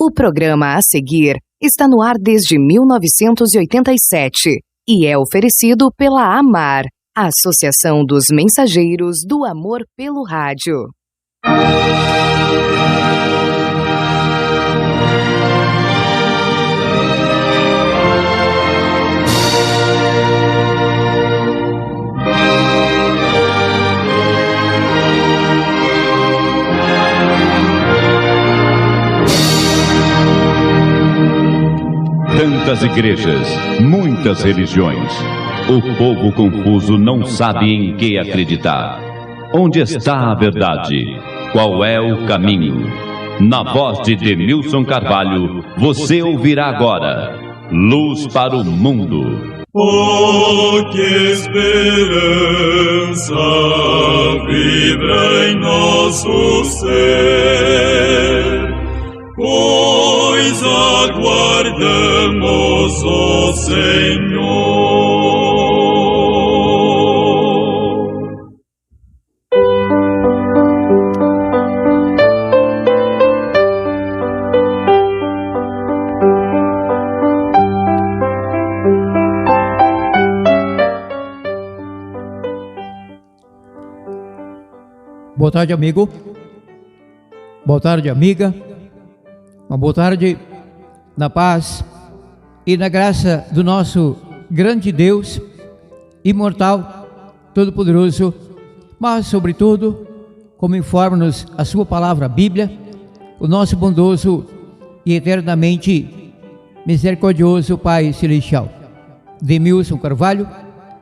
O programa a seguir está no ar desde 1987 e é oferecido pela AMAR, Associação dos Mensageiros do Amor pelo Rádio. Tantas igrejas, muitas religiões. O povo confuso não sabe em que acreditar. Onde está a verdade? Qual é o caminho? Na voz de Denilson Carvalho, você ouvirá agora Luz para o Mundo. Oh, que esperança vibra em nosso ser, pois aguardamos o Senhor. Boa tarde, amigo. Boa tarde, amiga. Uma boa tarde na paz e na graça do nosso grande Deus, imortal, todo-poderoso, mas, sobretudo, como informa-nos a sua palavra, a Bíblia, o nosso bondoso e eternamente misericordioso Pai Celestial. Denilson Carvalho,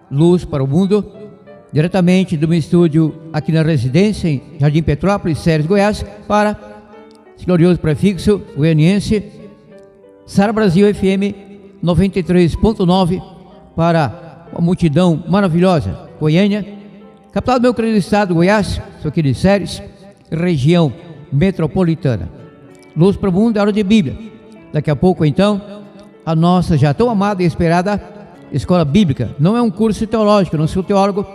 Luz para o Mundo, diretamente do meu estúdio aqui na residência, em Jardim Petrópolis, Séries, Goiás, para esse glorioso prefixo goianiense, Sara Brasil FM 93.9, para uma multidão maravilhosa, Goiânia, capital do meu querido estado, Goiás, sou aqui de Séries, região metropolitana. Luz para o Mundo, é hora de Bíblia. Daqui a pouco, então, a nossa já tão amada e esperada Escola Bíblica. Não é um curso teológico, não sou teólogo,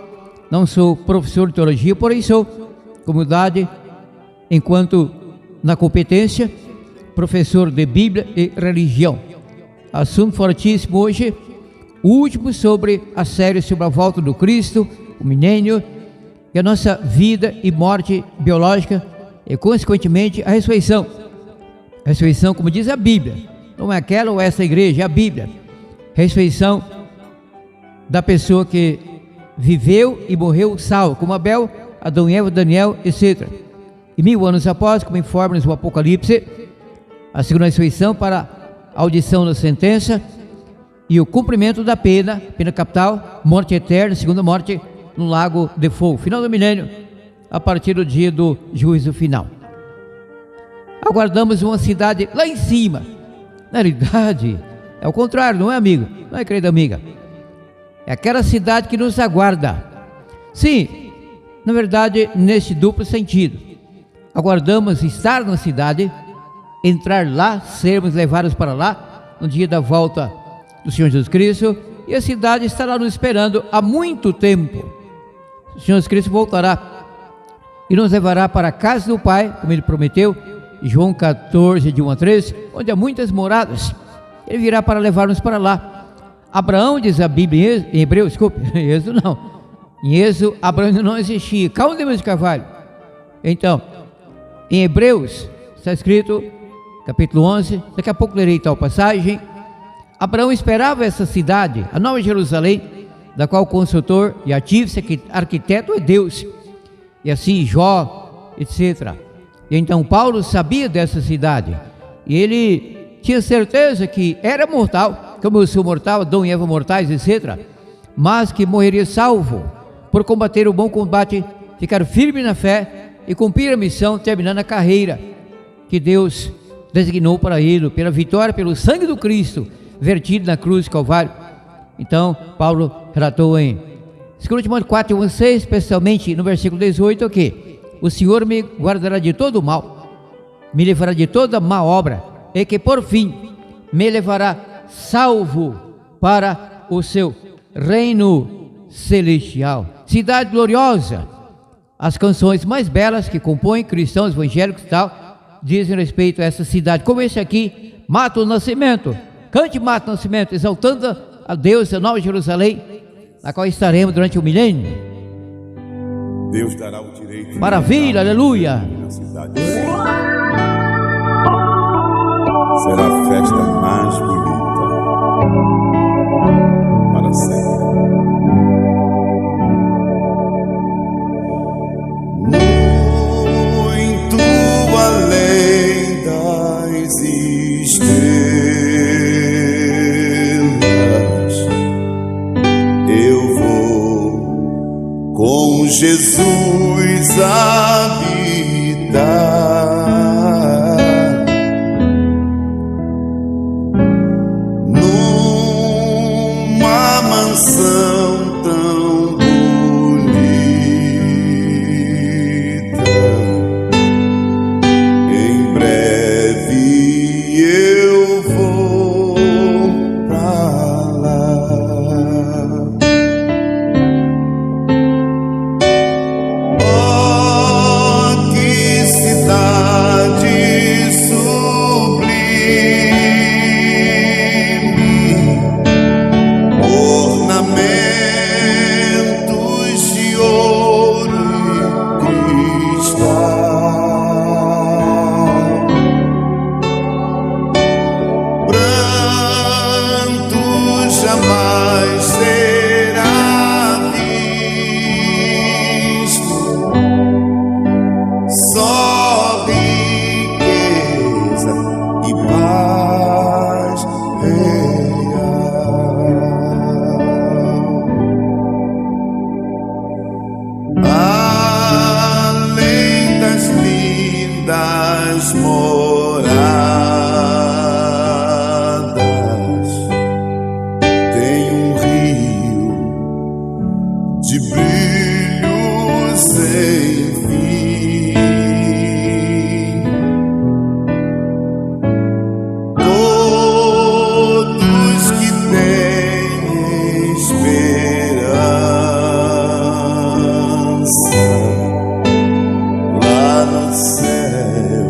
não sou professor de teologia, porém sou, com humildade, enquanto na competência, professor de Bíblia e religião. Assunto fortíssimo hoje, o último sobre a série sobre a volta do Cristo, o milênio, e a nossa vida e morte biológica e, consequentemente, a ressurreição. A ressurreição, como diz a Bíblia, não é aquela ou essa igreja, é a Bíblia. Ressurreição da pessoa que viveu e morreu salvo, como Abel, Adão e Eva, Daniel, etc. E 1000 anos após, como informa-nos o Apocalipse, a segunda ressurreição para a audição da sentença e o cumprimento da pena capital, morte eterna, segunda morte no lago de fogo, final do milênio, a partir do dia do juízo final. Aguardamos uma cidade lá em cima. Na realidade, é o contrário, não é, amigo? Não é, querida amiga? É aquela cidade que nos aguarda. Sim, na verdade, nesse duplo sentido. Aguardamos estar na cidade, entrar lá, sermos levados para lá, no dia da volta do Senhor Jesus Cristo, e a cidade estará nos esperando há muito tempo. O Senhor Jesus Cristo voltará e nos levará para a casa do Pai, como Ele prometeu, João 14, de 1 a 3, onde há muitas moradas. Ele virá para levar-nos para lá. Abraão, diz a Bíblia em Hebreus, desculpe, em Êxodo não. Em Êxodo, Abraão não existia. Calma, Deus de Carvalho. Então, em Hebreus, está escrito, capítulo 11, daqui a pouco lerei tal passagem. Abraão esperava essa cidade, a Nova Jerusalém, da qual o consultor e artífice, arquiteto é Deus. E assim Jó, etc. E então Paulo sabia dessa cidade. E ele tinha certeza que era mortal, como eu sou mortal, Adão e Eva mortais, etc. Mas que morreria salvo por combater o bom combate, ficar firme na fé e cumprir a missão, terminando a carreira que Deus designou para ele, pela vitória, pelo sangue do Cristo, vertido na cruz do Calvário. Então, Paulo relatou em 2 Timóteo 4, 1 a 6, especialmente no versículo 18, que o Senhor me guardará de todo o mal, me livrará de toda má obra, e que por fim me levará salvo para o seu reino celestial. Cidade gloriosa, as canções mais belas que compõem cristãos evangélicos e tal, dizem respeito a essa cidade, como esse aqui, Mato Nascimento. Cante Mato Nascimento, exaltando a Deus, a Nova Jerusalém, na qual estaremos durante o milênio. Deus dará o direito. Maravilha, aleluia. Na cidade. Será a festa mais bonita para sempre. Muito além das estrelas, eu vou com Jesus habitar numa mansão tão bonita. Em breve eu vou pra lá. Oh, que cidade sublime, ornamentos de ouro e cristal, pranto jamais será visto, só riqueza e paz real. Além das lindas moradas, tem um rio de brilho sem fim. Todos que têm esperança lá no céu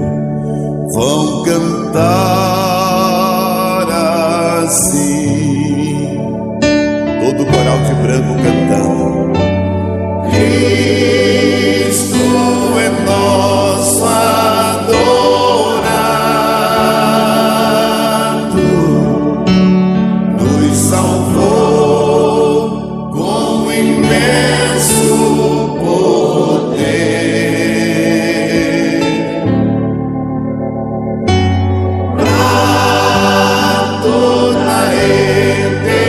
vão cantar assim. Todo coral de branco cantando: Cristo é nosso adorado, nos salvou com imenso poder. Pra toda a eternidade,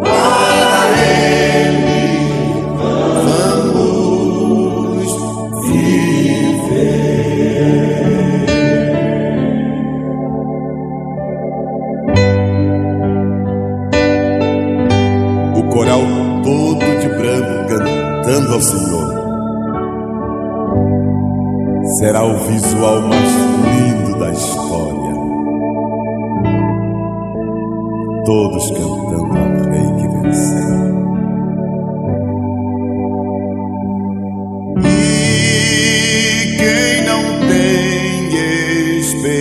para Ele vamos viver. O coral todo de branco cantando ao Senhor será o visual mais lindo da história. Todos cantando ao Rei que venceu. E quem não tem esperança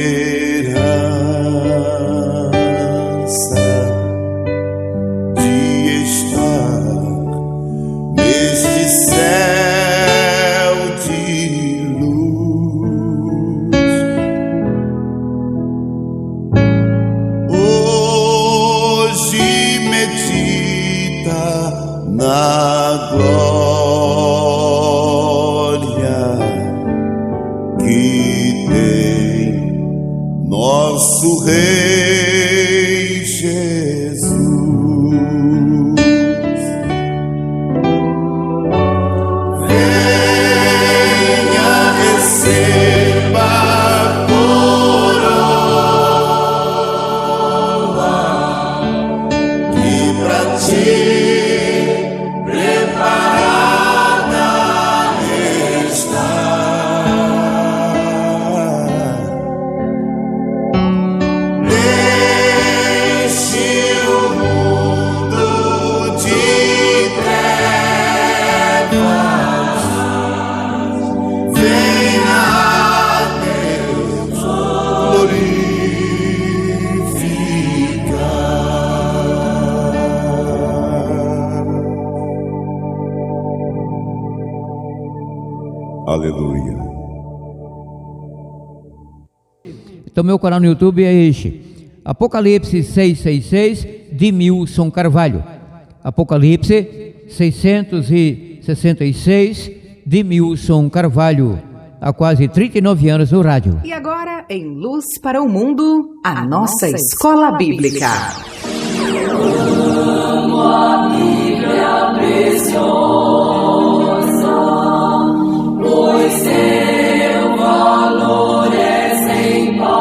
de estar neste céu de luz, hoje medita na glória Aleluia. Então, meu canal no YouTube é este: Apocalipse 666, de Milson Carvalho. Apocalipse 666, de Milson Carvalho. Há quase 39 anos no rádio. E agora, em Luz para o Mundo, a nossa Escola Bíblica. Amo a Bíblia preciosa, pois seu valor é sem par.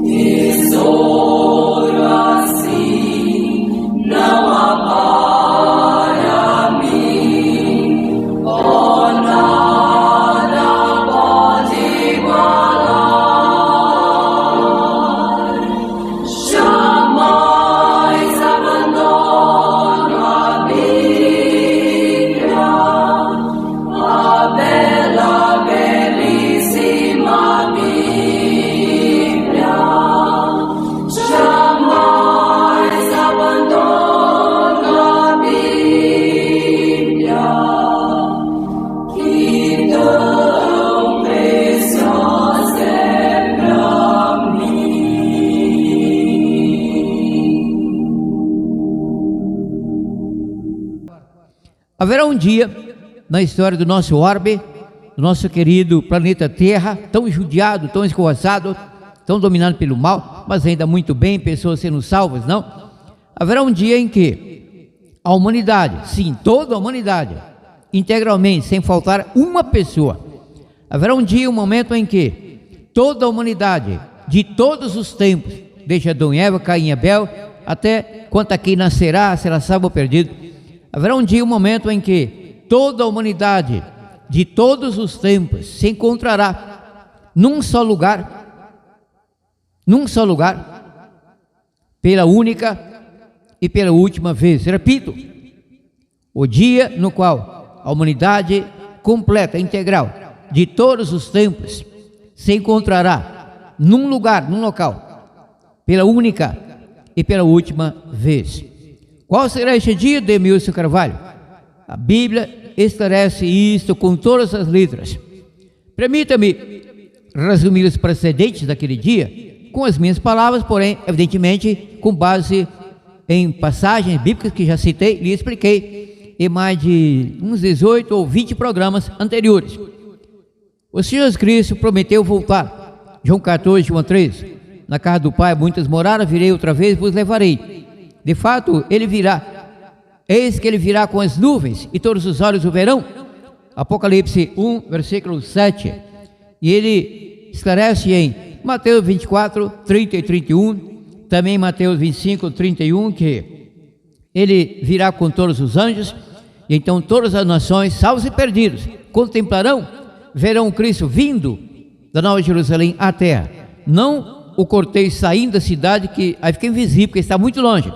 Tesouro assim não há para mim, oh, nada pode igualar. Jamais abandono a Bíblia, a bela, belíssima Bíblia. Jamais abandono a Bíblia, que tão preciosa é pra Haverá um dia na história do nosso orbe, do nosso querido planeta Terra, tão judiado, tão escorraçado, tão dominado pelo mal, mas ainda muito bem, pessoas sendo salvas, não? Haverá um dia em que a humanidade, sim, toda a humanidade, integralmente, sem faltar uma pessoa, haverá um dia, um momento em que toda a humanidade, de todos os tempos, desde Adão e Eva, Caim e Abel, até quanto a quem nascerá, será salvo ou perdido, haverá um dia, um momento em que toda a humanidade, de todos os tempos, se encontrará num só lugar, pela única e pela última vez. Repito, o dia no qual a humanidade completa, integral, de todos os tempos, se encontrará num lugar, num local, pela única e pela última vez. Qual será este dia, Demilson Carvalho? A Bíblia esclarece isto com todas as letras. Permita-me resumir os precedentes daquele dia com as minhas palavras, porém, evidentemente, com base em passagens bíblicas que já citei e lhe expliquei em mais de uns 18 ou 20 programas anteriores. O Senhor Jesus Cristo prometeu voltar. João 14, João 13. Na casa do Pai muitas moradas, virei outra vez, vos levarei. De fato, ele virá. Eis que ele virá com as nuvens, e todos os olhos o verão. Apocalipse 1, versículo 7. E ele esclarece em Mateus 24, 30 e 31, também Mateus 25, 31, que ele virá com todos os anjos, e então todas as nações, salvos e perdidos, contemplarão, verão o Cristo vindo da Nova Jerusalém à terra. Não o cortejo saindo da cidade, que aí fica invisível, porque está muito longe.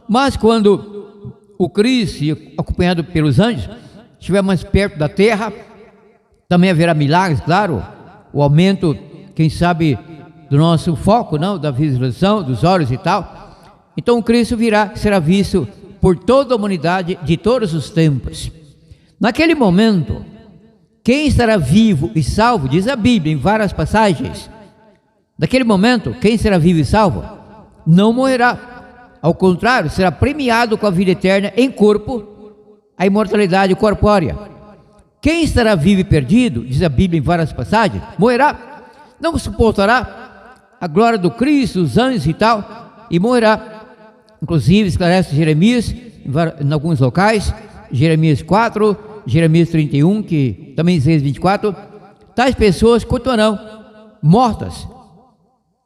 Mas quando o Cristo, acompanhado pelos anjos, estiver mais perto da terra, também haverá milagres, claro, o aumento, quem sabe, do nosso foco, não, da visualização, dos olhos e tal. Então o Cristo virá, será visto por toda a humanidade de todos os tempos. Naquele momento, quem estará vivo e salvo, diz a Bíblia em várias passagens, naquele momento, quem será vivo e salvo não morrerá. Ao contrário, será premiado com a vida eterna em corpo, a imortalidade corpórea. Quem estará vivo e perdido, diz a Bíblia em várias passagens, morrerá, não suportará a glória do Cristo, os anjos e tal, e morrerá. Inclusive, esclarece Jeremias, em alguns locais, Jeremias 4, Jeremias 31, que também diz 24, tais pessoas continuarão mortas,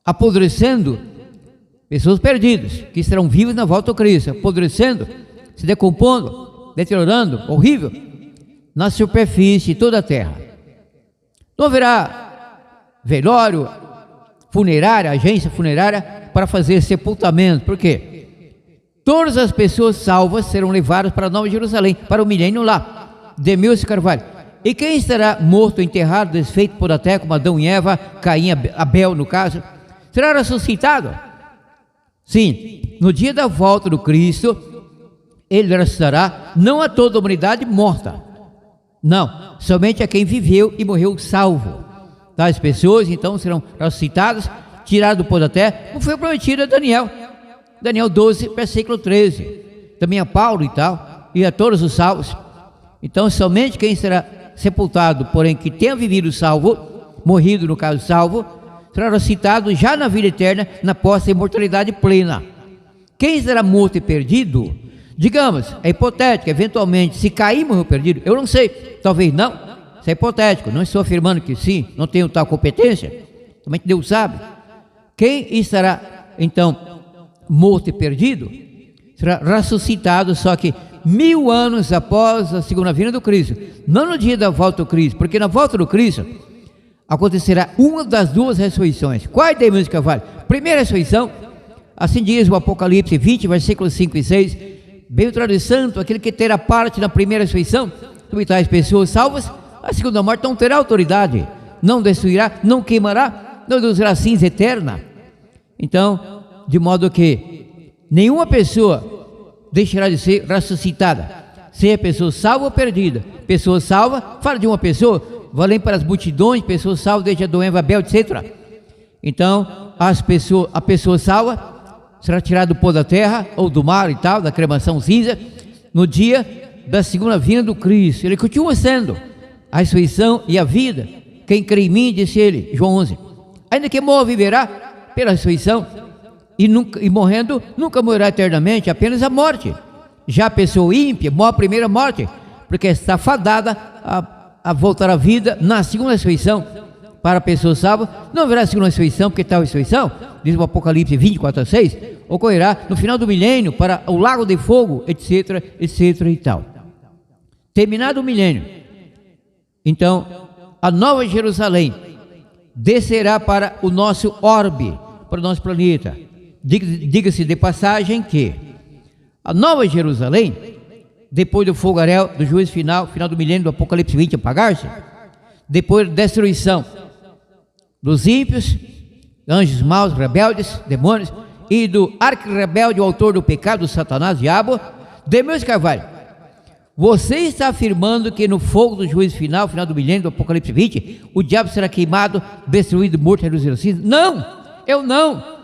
apodrecendo, pessoas perdidas, que estarão vivas na volta do Cristo, apodrecendo, se decompondo, deteriorando, horrível, na superfície de toda a terra. Não haverá velório, funerária, agência funerária para fazer sepultamento. Por quê? Todas as pessoas salvas serão levadas para Nova Jerusalém, para o milênio lá. Demilson Carvalho. E quem estará morto, enterrado, desfeito por a terra, como Adão e Eva, Caim, Abel no caso, será ressuscitado? Sim, no dia da volta do Cristo, ele ressuscitará não a toda a humanidade morta, Não, somente a quem viveu e morreu salvo. Tais pessoas então serão ressuscitadas, tiradas do pó da terra, como foi prometido a Daniel. Daniel 12, versículo 13. Também a Paulo e tal, e a todos os salvos. Então somente quem será sepultado, porém que tenha vivido salvo, morrido no caso salvo, será ressuscitado já na vida eterna, na posse da imortalidade plena. Quem será morto e perdido, digamos, é hipotético, eventualmente, se cair morreu perdido, eu não sei, talvez não, isso é hipotético, não estou afirmando que sim, não tenho tal competência, somente Deus sabe. Quem estará então morto e perdido, será ressuscitado, só que 1000 anos após a segunda vinda do Cristo, não no dia da volta do Cristo, porque na volta do Cristo acontecerá uma das duas ressurreições. Qual é a ideia mesmo que vale? Primeira ressurreição, assim diz o Apocalipse 20, versículos 5 e 6, bem-aventurado e santo, aquele que terá parte na primeira ressurreição, sobre tais pessoas salvas, a segunda morte não terá autoridade, não destruirá, não queimará, não induzirá cinza eterna. Então, de modo que nenhuma pessoa deixará de ser ressuscitada, seja pessoa salva ou perdida. Pessoa salva, fala de uma pessoa, valendo para as multidões, pessoa salva desde Adão, Eva, Abel, etc. Então, a pessoa salva será tirada do pó da terra, ou do mar e tal, da cremação cinza, no dia da segunda vinda do Cristo. Ele continua sendo a ressurreição e a vida. Quem crê em mim, disse ele, João 11, ainda que morra, viverá pela ressurreição, e morrendo, nunca morrerá eternamente, apenas a morte. Já a pessoa ímpia morre a primeira morte, porque está fadada a voltar à vida na segunda ressurreição. Para a pessoa salva, não haverá segunda ressurreição, porque tal ressurreição, diz o Apocalipse 24 a 6, ocorrerá no final do milênio, para o lago de fogo, etc, etc e tal. Terminado o milênio, então, a nova Jerusalém descerá para o nosso orbe, para o nosso planeta. Diga-se de passagem que a nova Jerusalém, depois do fogaréu, do juízo final, final do milênio, do Apocalipse 20 apagar-se, depois da destruição dos ímpios, anjos maus, rebeldes, demônios, e do arqui-rebelde, o autor do pecado, Satanás, diabo, Demês Carvalho, você está afirmando que no fogo do juízo final, final do milênio, do Apocalipse 20, o diabo será queimado, destruído, morto, reduzido a cinza? Não, eu não.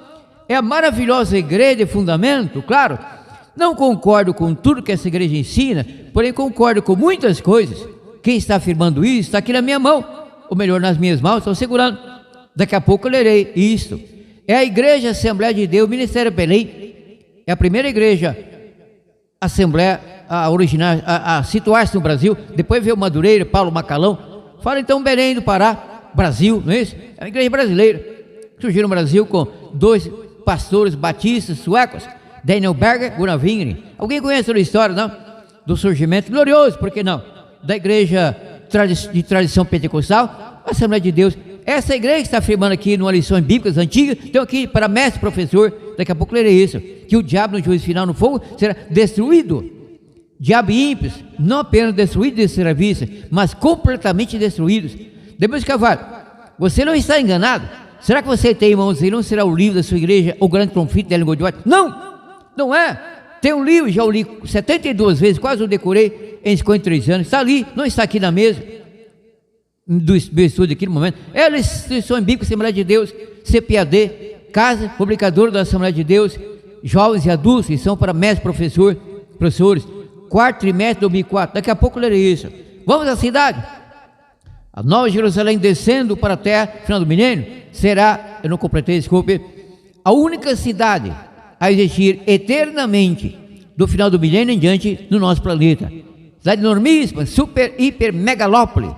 É a maravilhosa igreja de fundamento, claro, não concordo com tudo que essa igreja ensina, porém concordo com muitas coisas. Quem está afirmando isso está aqui na minha mão, ou melhor, nas minhas mãos, estou segurando. Daqui a pouco eu lerei isto. É a igreja Assembleia de Deus, Ministério Belém, é a primeira igreja Assembleia a situar-se no Brasil. Depois veio Madureira, Paulo Macalão. Fala então Belém do Pará, Brasil, não é isso? É uma igreja brasileira, surgiu no Brasil com 2 pastores batistas suecos, Daniel Berger, Gunnar Wingren. Alguém conhece a história, não? Do surgimento glorioso, por que não? Da igreja de tradição pentecostal, a Assembleia de Deus. Essa igreja que está afirmando aqui numa lições bíblicas antigas, então aqui para mestre, professor, daqui a pouco lerei isso, que o diabo no juízo final no fogo será destruído. Diabo e ímpios, não apenas destruídos de ser vista, mas completamente destruídos. Demês Carvalho, você não está enganado? Será que você tem, irmãos, e não será o livro da sua igreja, O Grande Conflito de Ellen G. White? Não, não é. Tem um livro, já o li 72 vezes, quase eu decorei em 53 anos. Está ali, não está aqui na mesa do meu estúdio aqui no momento. É a Lição Bíblica Assembleia de Deus, CPAD, Casa Publicadora da Assembleia de Deus, jovens e adultos, que são para mestres, professores, quarto trimestre de 2004. Daqui a pouco eu lerei isso. Vamos à cidade. A nova Jerusalém descendo para a terra, final do milênio, será, eu não completei, desculpe, a única cidade a existir eternamente do final do milênio em diante no nosso planeta. Cidade enormíssima, super, hiper, megalópole,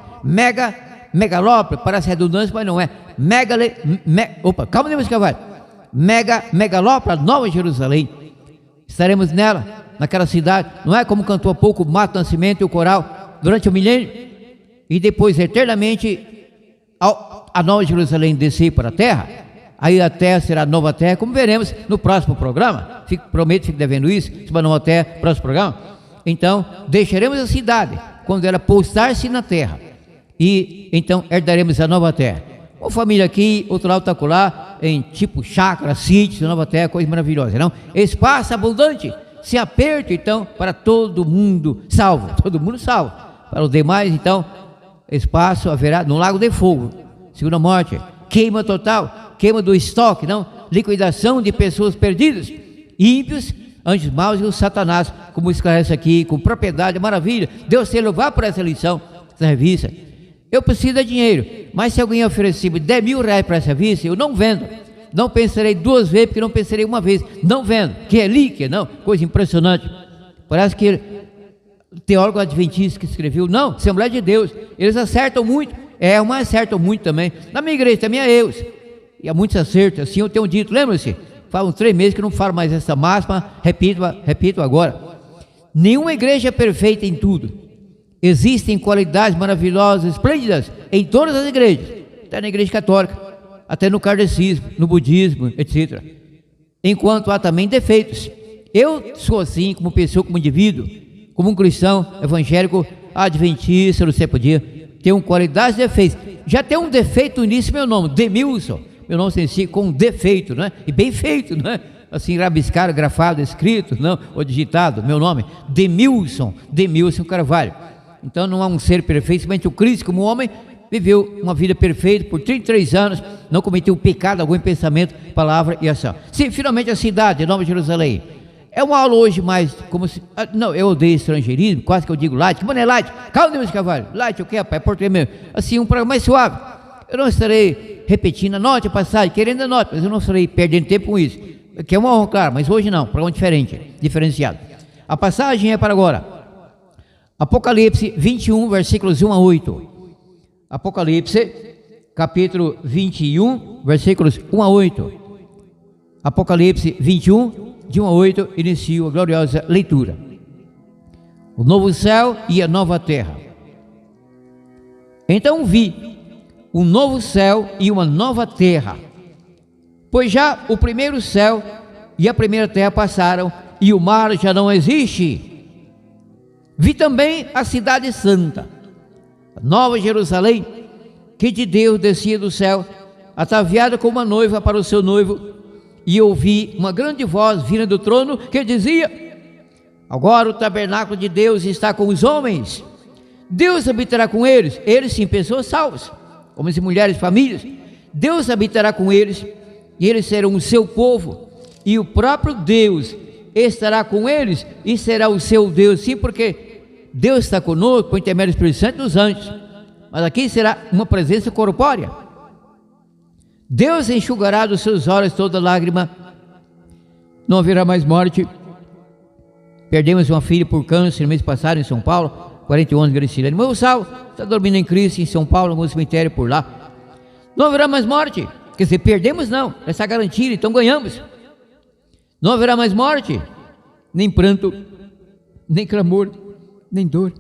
megalópole, parece redundância, mas não é. Calma, Demês Carvalho. Megalópole, a nova Jerusalém. Estaremos nela, naquela cidade, não é como cantou há pouco o Mato Nascimento e o coral, durante o milênio, e depois eternamente a nova Jerusalém descer para a terra. Aí a terra será a nova terra, como veremos no próximo programa. Prometo, fico devendo isso, sobre a nova terra, próximo programa. Então, deixaremos a cidade quando ela postar-se na terra, e então herdaremos a nova terra. Uma família aqui, outro lado está lá, em tipo chácara, sítio, nova terra, coisa maravilhosa, não? Espaço abundante, se aperta então para todo mundo salvo, Para os demais, então, espaço haverá no lago de fogo. Segunda morte, queima total, queima do estoque, não? Liquidação de pessoas perdidas, ímpios, anjos maus e o Satanás, como esclarece aqui, com propriedade, maravilha. Deus se levar por essa lição, essa revista. Eu preciso de dinheiro, mas se alguém oferecer 10 mil reais para essa revista, eu não vendo. Não pensarei duas vezes, porque não pensarei uma vez. Não vendo, que é líquida, não, coisa impressionante. Parece que o teólogo adventista que escreveu, não, Assembleia de Deus, eles acertam muito, mas acertam muito também. Na minha igreja também é eu, e há muitos acertos, assim eu tenho dito, lembra-se? Faz uns 3 meses que eu não falo mais essa máxima, repito agora. Nenhuma igreja é perfeita em tudo. Existem qualidades maravilhosas, esplêndidas, em todas as igrejas, até na igreja católica, até no kardecismo, no budismo, etc. Enquanto há também defeitos. Eu sou assim, como pessoa, como indivíduo, como um cristão evangélico, adventista, não sei por dia, tenho qualidades e defeitos. Já tem um defeito no início, meu nome, Demilson. Meu nome se com um defeito, não é? E bem feito, não é? Assim, rabiscado, grafado, escrito, não? Ou digitado, meu nome, Demilson Carvalho. Então não há um ser perfeito, somente o Cristo, como homem, viveu uma vida perfeita por 33 anos, não cometeu pecado algum em pensamento, palavra e ação. Sim, finalmente a cidade, Nova Jerusalém. É uma aula hoje mais, como se... não, eu odeio estrangeirismo, quase que eu digo light. Mano, é light. Calma, Deus Carvalho. Light, o que, rapaz? É português mesmo. Assim, um programa mais suave. Eu não estarei repetindo, anote a passagem, querendo anote, mas eu não estarei perdendo tempo com isso. Que é uma honra, claro, mas hoje não, programa diferente, diferenciado. A passagem é para agora. Apocalipse 21, versículos 1 a 8. Apocalipse, capítulo 21, versículos 1 a 8. Apocalipse 21, de 1 a 8, inicio a gloriosa leitura. O novo céu e a nova terra. Então vi um novo céu e uma nova terra, pois já o primeiro céu e a primeira terra passaram, e o mar já não existe. Vi também a cidade santa, a Nova Jerusalém, que de Deus descia do céu, ataviada como uma noiva para o seu noivo, e ouvi uma grande voz vinda do trono, que dizia: agora o tabernáculo de Deus está com os homens, Deus habitará com eles, sim, pessoas salvas, homens e mulheres, famílias. Deus habitará com eles, e eles serão o seu povo, e o próprio Deus estará com eles, e será o seu Deus. Sim, porque Deus está conosco por intermédio do Espírito Santo e dos anjos, mas aqui será uma presença corpórea. Deus enxugará dos seus olhos toda lágrima, não haverá mais morte. Perdemos uma filha por câncer no mês passado em São Paulo, 41 anos, Gracilene. Meu salvo está dormindo em Cristo em São Paulo, no cemitério por lá. Não haverá mais morte. Quer dizer, perdemos não, essa garantia, então ganhamos. Não haverá mais morte, nem pranto, nem clamor, nem dor,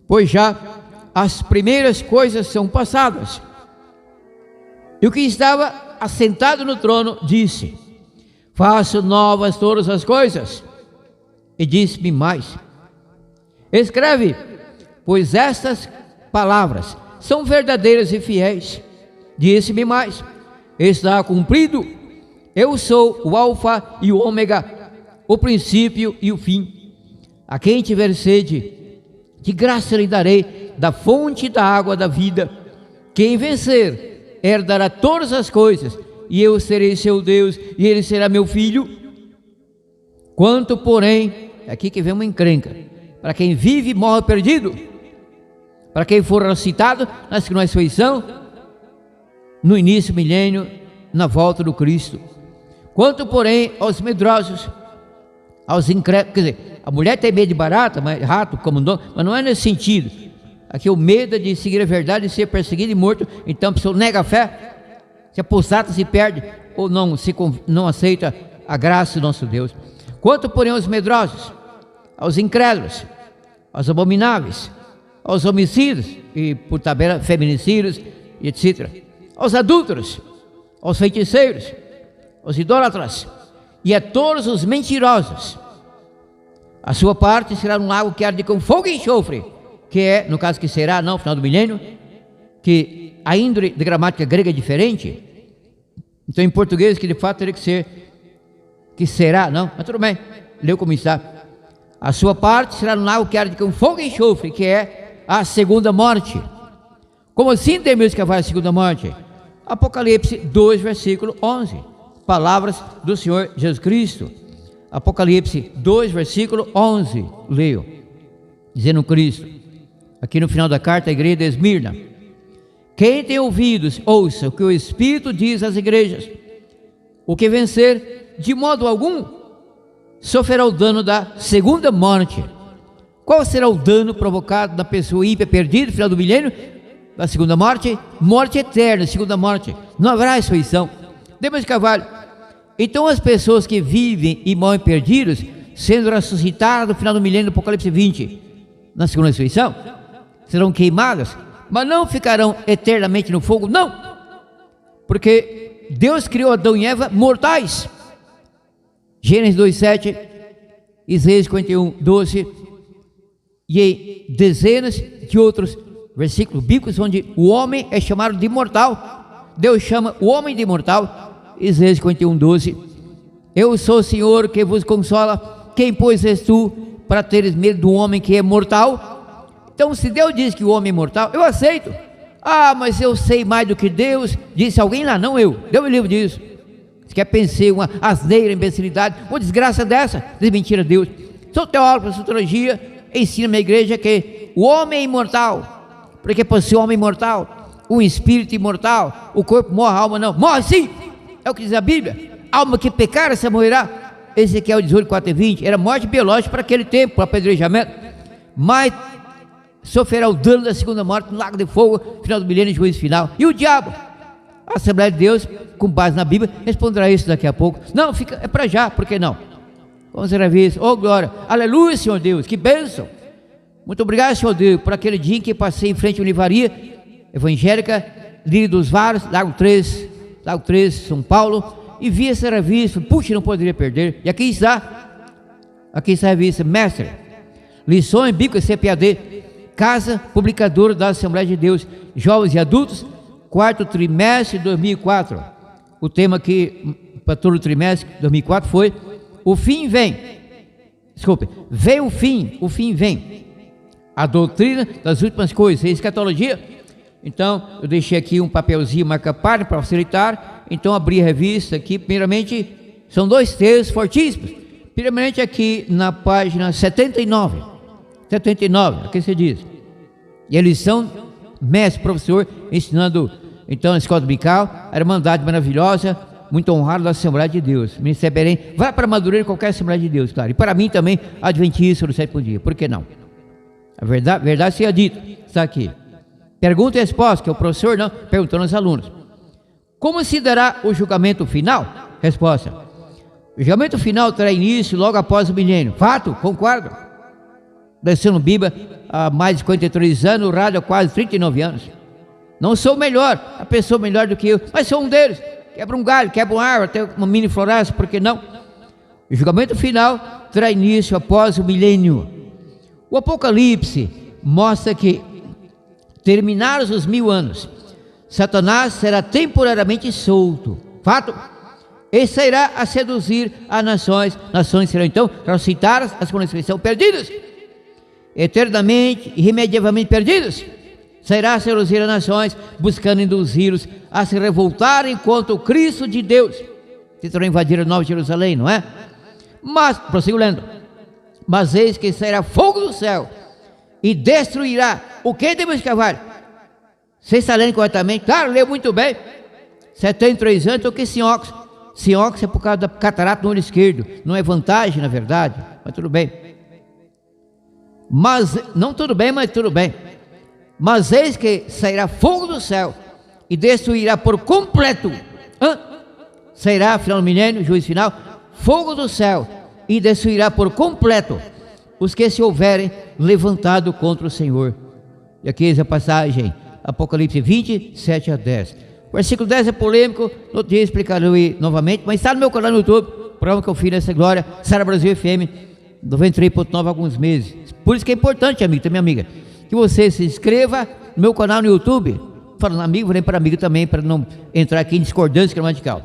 pois já as primeiras coisas são passadas. E o que estava assentado no trono disse: faço novas todas as coisas. E disse-me mais: escreve, pois estas palavras são verdadeiras e fiéis. Disse-me mais: está cumprido. Eu sou o alfa e o ômega, o princípio e o fim. A quem tiver sede, de graça lhe darei da fonte da água da vida. Quem vencer herdará todas as coisas, e eu serei seu Deus, e ele será meu filho. Quanto, porém, é aqui que vem uma encrenca: para quem vive, morre perdido. Para quem for ressuscitado, nasce com ressurreição, no início do milênio, na volta do Cristo. Quanto, porém, aos medrosos, aos incrédulos, quer dizer, a mulher tem medo de barata, rato, comandou, mas não é nesse sentido. Aqui o medo de seguir a verdade e ser perseguido e morto. Então a pessoa nega a fé, se apostata, se perde, ou não aceita a graça do nosso Deus. Quanto, porém, aos medrosos, aos incrédulos, aos abomináveis, aos homicidas, e por tabela feminicídios, etc., aos adúlteros, aos feiticeiros, aos idólatras e a todos os mentirosos, a sua parte será um lago que arde com fogo e enxofre, que é, no caso que será, não, no final do milênio, que a índole de gramática grega é diferente. Então em português que de fato teria que ser, que será, não, mas tudo bem, leu como está. A sua parte será um lago que arde com fogo e enxofre, que é a segunda morte. Como assim temos que haver a segunda morte? Apocalipse 2, versículo 11. Palavras do Senhor Jesus Cristo. Apocalipse 2, versículo 11. Leio. Dizendo Cristo, aqui no final da carta à igreja de Esmirna: quem tem ouvidos, ouça o que o Espírito diz às igrejas. O que vencer, de modo algum, sofrerá o dano da segunda morte. Qual será o dano provocado na pessoa ímpia perdida no final do milênio? Da segunda morte? Morte eterna, segunda morte. Não haverá ressurreição. Demas Carvalho. Então as pessoas que vivem e morrem perdidos, sendo ressuscitadas no final do milênio do Apocalipse 20, na segunda ressurreição, serão queimadas, mas não ficarão eternamente no fogo, não. Porque Deus criou Adão e Eva mortais. Gênesis 2:7, Isaías 51:12, e em dezenas de outros versículos bíblicos onde o homem é chamado de mortal. Deus chama o homem de mortal. Isaías 51:12, eu sou o Senhor que vos consola. Quem pois és tu para teres medo do homem que é mortal? Então, se Deus diz que o homem é mortal, eu aceito. Ah, mas eu sei mais do que Deus, disse alguém lá, não eu. Deus me livre disso. Se quer pensar uma asneira, imbecilidade, uma desgraça dessa, desmentir a Deus. Sou teólogo, professor de teologia, ensino na minha igreja que o homem é imortal. Porque por ser homem imortal, o espírito imortal, o corpo morre, a alma não. Morre sim, é o que diz a Bíblia. Alma que pecar, essa morrerá. Ezequiel 18:4-20, era morte biológica para aquele tempo, para apedrejamento. Mas sofrerá o dano da segunda morte no lago de fogo, final do milênio, juízo final. E o diabo? A Assembleia de Deus, com base na Bíblia, responderá isso daqui a pouco. Não, fica, é para já, por que não? Vamos ver isso. Oh glória, aleluia, Senhor Deus, que bênção. Muito obrigado, Senhor Deus, por aquele dia em que passei em frente à livraria evangélica, Lírio dos Varos, Lago 3, São Paulo, e vi essa revista. Puxa, não poderia perder. E aqui está a revista Mestre, Lições Bíblicas CPAD, Casa Publicadora da Assembleia de Deus, Jovens e Adultos, 4º trimestre de 2004. O tema aqui para todo o trimestre de 2004 foi: o fim vem. Desculpe, vem o fim vem. A doutrina das últimas coisas, a escatologia. Então, eu deixei aqui um papelzinho marca-página para facilitar. Então, abri a revista aqui. Primeiramente, são 2 textos fortíssimos. Primeiramente, aqui na página 79, aqui se diz: e a lição, mestre, professor, ensinando, então, a escola dominical, a irmandade maravilhosa, muito honrado da Assembleia de Deus. Ministério Belém, vai para Madureira, qualquer Assembleia de Deus, claro. E para mim também, adventista do 7º dia. Por que não? A verdade seja dita, está aqui. Pergunta e resposta, que é o professor não, perguntando aos alunos: como se dará o julgamento final? Resposta: o julgamento final terá início logo após o milênio. Fato, concordo. Descendo Bíblia há mais de 53 anos, rádio há quase 39 anos. Não sou melhor, a pessoa melhor do que eu, mas sou um deles. Quebra um galho, quebra uma árvore, até uma mini floresta, por que não? O julgamento final terá início após o milênio. O Apocalipse mostra que, terminados os 1000 anos, Satanás será temporariamente solto. Fato. Ele sairá a seduzir as nações. Nações serão então ressuscitadas, as que são perdidas, eternamente, irremediavelmente perdidas. Sairá a seduzir as nações, buscando induzi-los a se revoltarem contra o Cristo de Deus. Tentarão invadir a Nova Jerusalém, não é? Mas, prossigo lendo: mas eis que sairá fogo do céu e destruirá. O que temos que cavar? Você está lendo corretamente? Claro, leu muito bem. 73 anos, estou aqui sem óculos. Sem óculos é por causa da catarata no olho esquerdo. Não é vantagem, na verdade, mas tudo bem. Mas, não tudo bem, mas tudo bem. Mas eis que sairá fogo do céu e destruirá por completo. Sairá, final do milênio, juízo final, fogo do céu e destruirá por completo os que se houverem levantado contra o Senhor. E aqui é a passagem, Apocalipse 20, 7-10. O versículo 10 é polêmico, no dia explicarei novamente, mas está no meu canal no YouTube, prova que eu fiz nessa glória, Sara Brasil FM 93.9 há alguns meses. Por isso que é importante, amigo, também amiga, que você se inscreva no meu canal no YouTube. Falando amigo, vou nem para amigo também, para não entrar aqui em discordância gramatical.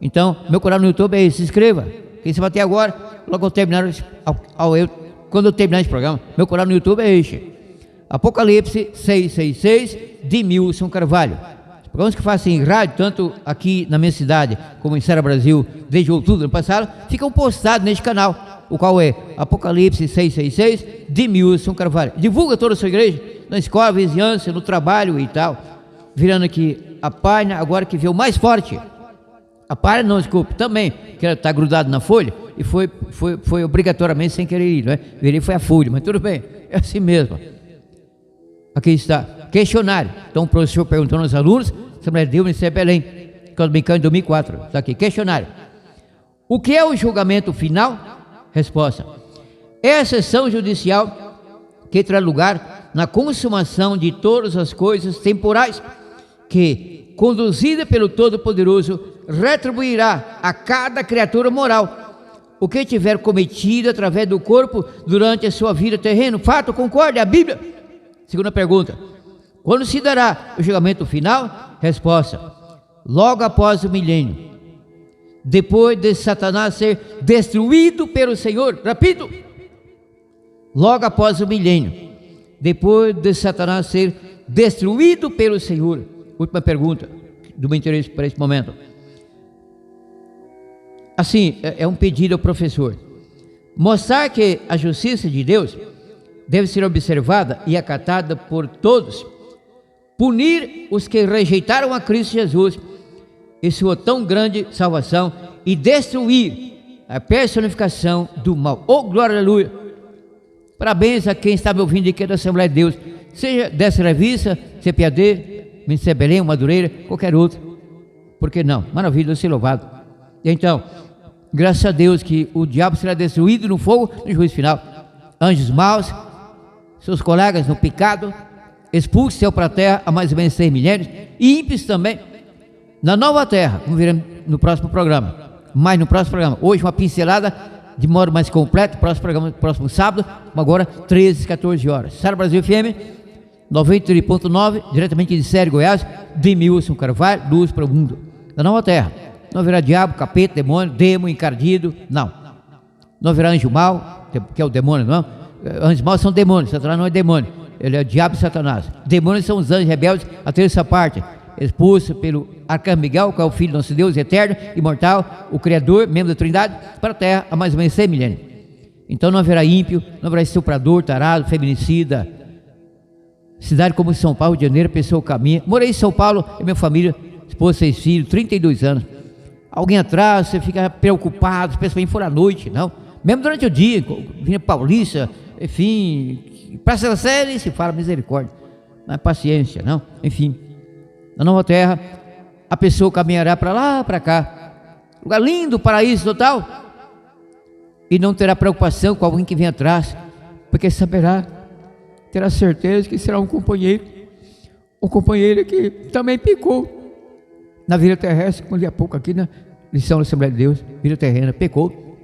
Então, meu canal no YouTube é esse, se inscreva. Quem se bater agora, logo eu terminar, quando eu terminar esse programa, meu canal no YouTube é este. Apocalipse 666, de Milson Carvalho. Os programas que fazem em rádio, tanto aqui na minha cidade como em Ceará, Brasil, desde outubro do ano passado, ficam postados neste canal, o qual é Apocalipse 666, de Milson Carvalho. Divulga toda a sua igreja, na escola, vizinhança, no trabalho e tal. Virando aqui a página, agora que veio mais forte. A página, não, desculpe, também, que ela está grudado na folha, e foi obrigatoriamente sem querer ir, não é? Virei foi a folha, mas tudo bem, é assim mesmo. Aqui está, questionário. Então o professor perguntou aos alunos, Assembleia de Deus, Ministério Belém, quando me em 2004, está aqui, questionário. O que é o julgamento final? Resposta: é a sessão judicial que terá lugar na consumação de todas as coisas temporais, que, conduzida pelo Todo-Poderoso, retribuirá a cada criatura moral o que tiver cometido através do corpo durante a sua vida terrena. Fato, concorde a Bíblia? Segunda pergunta: quando se dará o julgamento final? Resposta: logo após o milênio, depois de Satanás ser destruído pelo Senhor. Repito, logo após o milênio, depois de Satanás ser destruído pelo Senhor. Última pergunta do meu interesse para esse momento. Assim, é um pedido ao professor: mostrar que a justiça de Deus deve ser observada e acatada por todos, punir os que rejeitaram a Cristo Jesus e sua tão grande salvação, e destruir a personificação do mal. Oh, glória, aleluia! Parabéns a quem está me ouvindo aqui da Assembleia de Deus, seja dessa revista, CPAD, Ministério Belém, Madureira, qualquer outro. Por que não? Maravilha, Deus seja louvado. E então, graças a Deus que o diabo será destruído no fogo no juízo final. Anjos maus, seus colegas no pecado, expulsos céu para a terra há mais ou menos 6 milênios, e ímpios também na nova terra. Vamos ver no próximo programa. Mas no próximo programa, hoje uma pincelada de modo mais completo, próximo programa, próximo sábado, agora 13, 14 horas. Ceará Brasil FM 93.9, diretamente de Sério, Goiás, de Milson Carvalho, luz para o mundo. Da nova terra, não haverá diabo, capeta, demônio, demo, encardido, não. Não haverá anjo mau, que é o demônio, não. Anjos maus são demônios, Satanás não é demônio, ele é o diabo e Satanás. Demônios são os anjos rebeldes, a terça parte, expulso pelo Arcanjo Miguel, que é o Filho do nosso Deus eterno, imortal, o Criador, membro da Trindade, para a terra há mais ou menos 6 milênios. Então não haverá ímpio, não haverá estuprador, tarado, feminicida. Cidade como São Paulo, Rio de Janeiro, pessoa caminha. Morei em São Paulo, é minha família, esposa, 6 filhos, 32 anos. Alguém atrás, você fica preocupado, especialmente for à noite, não. Mesmo durante o dia, Vinha Paulista, enfim, Praça da Sé, se fala misericórdia, não é paciência, não, enfim. Na nova terra, a pessoa caminhará para lá, para cá, lugar lindo, paraíso total, e não terá preocupação com alguém que vem atrás, porque saberá, terá certeza que será um companheiro que também pecou na vida terrestre, como li há pouco aqui na lição da Assembleia de Deus, vida terrena, pecou,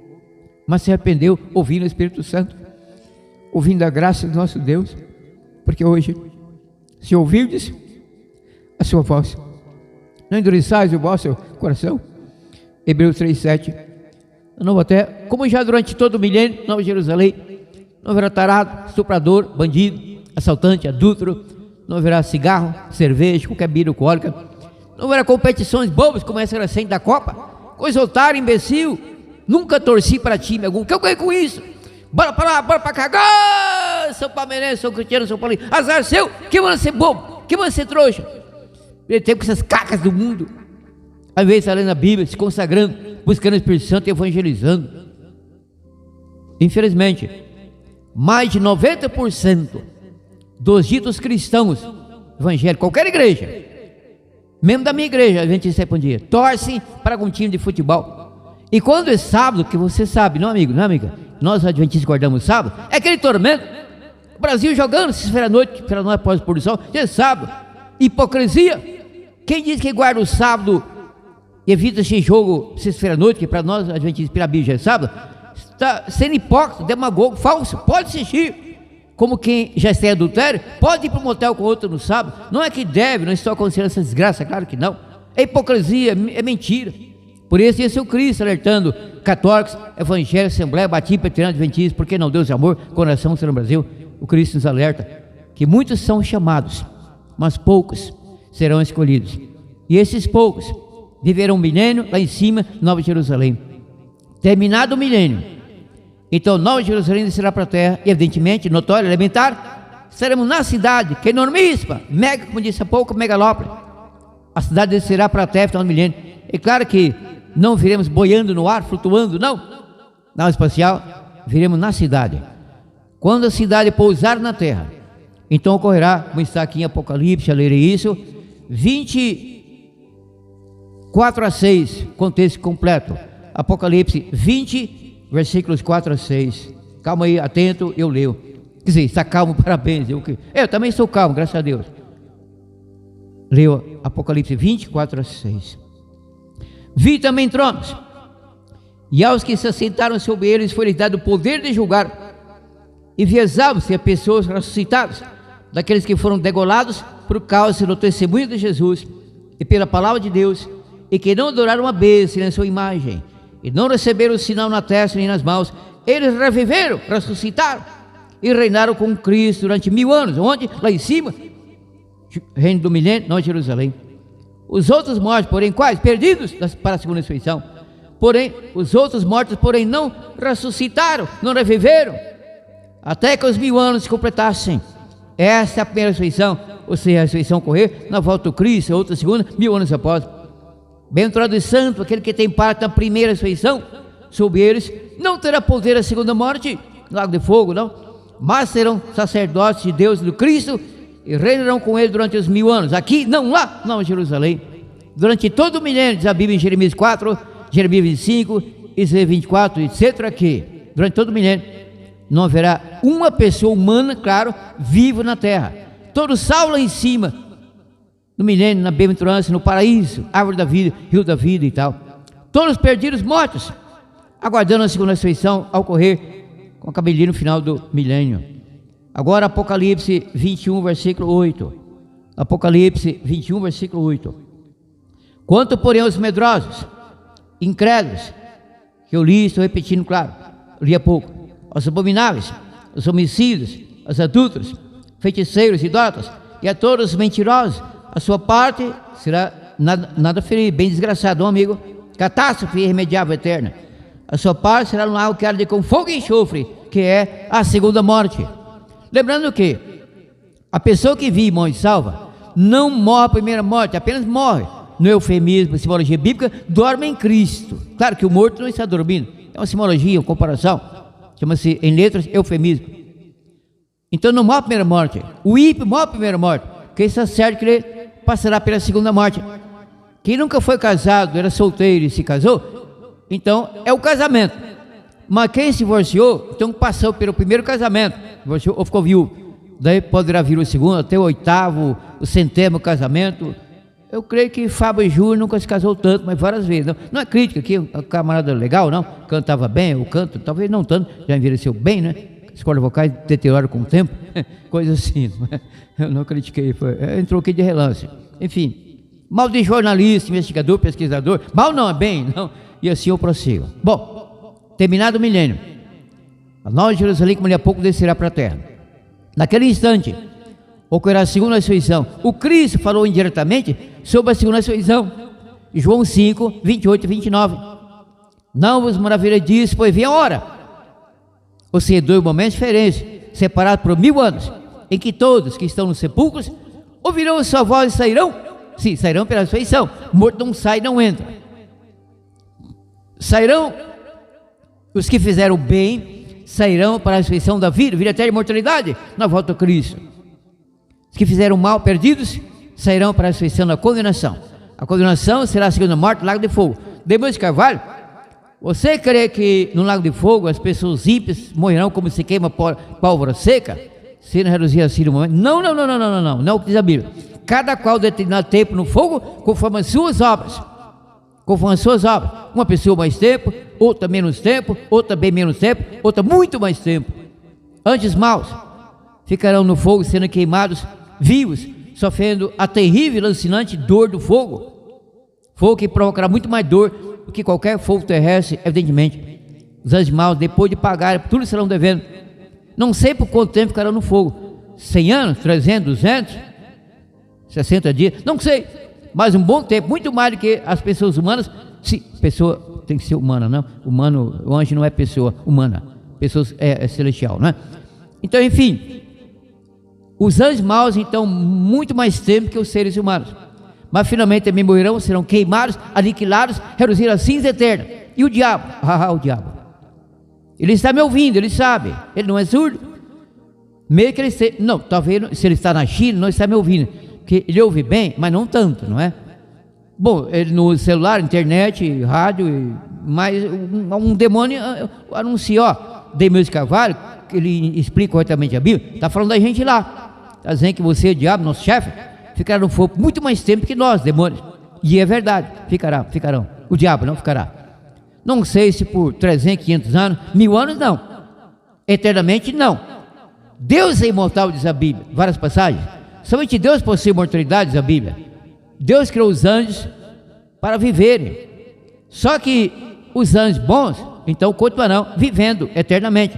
mas se arrependeu, ouvindo o Espírito Santo, ouvindo a graça do nosso Deus, porque hoje, se ouvirdes a sua voz, não endureçais o vosso coração. Hebreus 3:7. Na nova terra, como já durante todo o milênio, Nova Jerusalém, não haverá tarado, estuprador, bandido, assaltante, adúltero, não haverá cigarro, cerveja, qualquer bebida alcoólica, não haverá competições bobas como essa recente da Copa, coisa otária, imbecil. Nunca torci para time algum. O que eu ganhei com isso? Bora para lá, bora para cagar. São palmeirense, São Cristiano, São Paulo. Azar seu, que manda ser bobo, que manda ser trouxa. Ele tem com essas cacas do mundo, ao invés de estar lendo a Bíblia, se consagrando, buscando o Espírito Santo e evangelizando. Infelizmente, mais de 90% dos ditos cristãos evangélicos, qualquer igreja, mesmo da minha igreja, Adventista Sétimo Dia, torcem para algum time de futebol. E quando é sábado, que você sabe, não amigo, não amiga, nós adventistas guardamos sábado, é aquele tormento. O Brasil jogando sexta-feira à noite, para nós após o pôr do sol, é sábado. Hipocrisia. Quem diz que guarda o sábado e evita esse jogo sexta-feira à noite, que para nós adventistas pela Bíblia já é sábado, está sendo hipócrita, demagogo, falso. Pode assistir. Como quem já está em adultério, pode ir para um motel com outro no sábado. Não é que deve, não estou aconselhando essa desgraça, claro que não. É hipocrisia, é mentira. Por isso, esse é o Cristo alertando católicos, evangélicos, Assembleia, Batista, Presbiteriano, Adventistas, porque não Deus é amor, coração será no Brasil. O Cristo nos alerta. que muitos são chamados, mas poucos serão escolhidos. E esses poucos viverão um milênio lá em cima, Nova Jerusalém. Terminado o milênio, então Nova Jerusalém descerá para a terra, e evidentemente, notório, elementar, estaremos na cidade, que é enormíssima, mega, como disse há pouco, megalópole. A cidade descerá para a terra, final do milênio. É claro que não viremos boiando no ar, flutuando, não. Nave espacial, viremos na cidade. Quando a cidade pousar na terra, então ocorrerá, como está aqui em Apocalipse, eu lerei isso, 24:6, contexto completo. Apocalipse 20, versículos 4-6. Calma aí, atento, eu leio. Quer dizer, está calmo, parabéns. Eu também estou calmo, graças a Deus. Leio Apocalipse 20, 4-6. Vi também tronos, e aos que se assentaram sobre eles foi lhes dado o poder de julgar, e vi as almas e as pessoas ressuscitadas, daqueles que foram degolados por causa do testemunho de Jesus e pela palavra de Deus, e que não adoraram a besta nem a sua imagem, e não receberam o sinal na testa nem nas mãos. Eles reviveram, ressuscitaram e reinaram com Cristo durante 1000 anos. Onde? Lá em cima, reino do milênio, Nova Jerusalém. Os outros mortos, porém, quais? Perdidos para a segunda ressurreição. Porém, os outros mortos, porém, não ressuscitaram, não reviveram, até que os 1000 anos se completassem. Essa é a primeira ressurreição, ou seja, a ressurreição ocorrer na volta do Cristo, a outra segunda, 1000 anos após. Bem-aventurado e santo aquele que tem parte na primeira ressurreição. Sobre eles não terá poder a segunda morte, lago de fogo, não, mas serão sacerdotes de Deus e do Cristo, e reinarão com ele durante os 1000 anos, aqui, não lá, não em Jerusalém, durante todo o milênio, diz a Bíblia em Jeremias 4, Jeremias 25, Isaías 24, etc. Aqui, durante todo o milênio, não haverá uma pessoa humana, claro, viva na terra. Todos salvos lá em cima, no milênio, na bem-aventurança, no paraíso, árvore da vida, rio da vida e tal. Todos perdidos, mortos, aguardando a segunda ressurreição a ocorrer, com a cabelinha no final do milênio. Agora Apocalipse 21, versículo 8. Apocalipse 21, versículo 8. Quanto, porém, aos medrosos, incrédulos, que eu li, estou repetindo, claro, li há pouco, aos abomináveis, aos homicidas, aos adúlteros, feiticeiros, idólatras, e a todos os mentirosos, a sua parte será nada feliz, bem desgraçado, um amigo, catástrofe irremediável eterna. A sua parte será no lago que arde com fogo e enxofre, que é a segunda morte. Lembrando que a pessoa que vive e morre salva, não morre a primeira morte, apenas morre, no eufemismo, simbologia bíblica, dorme em Cristo. Claro que o morto não está dormindo, é uma simbologia, uma comparação, chama-se em letras eufemismo. Então não morre a primeira morte, o ímpio morre a primeira morte, porque está certo que ele passará pela segunda morte. Quem nunca foi casado, era solteiro e se casou, então é o casamento. Mas quem se divorciou, então passou pelo primeiro casamento, divorciou ou ficou viúvo, daí poderá vir o segundo, até o 8º, o 100º casamento. Eu creio que Fábio Júnior nunca se casou tanto, mas várias vezes. Não é crítica aqui, o camarada legal, não, cantava bem, ou canta, talvez não tanto, já envelheceu bem, né? Escola vocais deterioram com o tempo, coisa assim. Eu não critiquei, entrou aqui de relance. Enfim, mal de jornalista, investigador, pesquisador, mal não é bem, não, e assim eu prossigo. Bom, terminado o milênio, a Nova Jerusalém, como ele há pouco, descerá para a terra. Naquele instante, ocorrerá a segunda ressurreição. O Cristo falou indiretamente sobre a segunda ressurreição, João 5, 28 e 29. Não vos maravilheis disso, pois vem a hora. Ou seja, 2 momentos diferentes, separados por 1000 anos, em que todos que estão nos sepulcros ouvirão a sua voz e sairão. Sim, sairão pela ressurreição. Morto não sai, não entra. Sairão os que fizeram bem, sairão para a ressurreição da vida eterna e imortalidade, na volta do Cristo. Os que fizeram mal, perdidos, sairão para a ressurreição da condenação. A condenação será a segunda morte, lago de fogo. Depois de Carvalho, você crê que no lago de fogo as pessoas ímpias morrerão como se queima pólvora seca? Se não reduzir assim no momento? Não é o que diz a Bíblia. Cada qual determinado tempo no fogo, conforme as suas obras. Conforme as suas obras. Uma pessoa mais tempo, outra menos tempo, outra bem menos tempo, outra muito mais tempo. Antes maus ficarão no fogo sendo queimados vivos, sofrendo a terrível e lancinante dor do fogo. Fogo que provocará muito mais dor do que qualquer fogo terrestre, evidentemente. Os anjos maus, depois de pagar, tudo serão devendo. Não sei por quanto tempo ficarão no fogo, 100 anos, 300, 200, 60 dias, não sei, mas um bom tempo, muito mais do que as pessoas humanas. Se pessoa tem que ser humana, não? Humano, o anjo não é pessoa humana, pessoa é celestial, não é? Então, enfim, os anjos maus, então, muito mais tempo que os seres humanos, mas finalmente também morrerão, serão queimados, aniquilados, reduzidos a cinza eterna. E o diabo? O diabo, ele está me ouvindo, ele sabe, ele não é surdo, meio que ele esteja, não, talvez se ele está na China, não está me ouvindo, porque ele ouve bem, mas não tanto, não é? Bom, ele no celular, internet, rádio, mas um demônio anuncia, ó, Demeus de Carvalho, que ele explica corretamente a Bíblia, está falando da gente lá, está dizendo que você, o diabo, nosso chefe, ficará no fogo muito mais tempo que nós, demônios, e é verdade, ficarão, o diabo não ficará, não sei se por 300, 500 anos, 1000 anos não, eternamente não. Deus é imortal, diz a Bíblia, várias passagens, somente Deus possui imortalidade, diz a Bíblia. Deus criou os anjos para viverem, só que os anjos bons, então continuarão vivendo eternamente,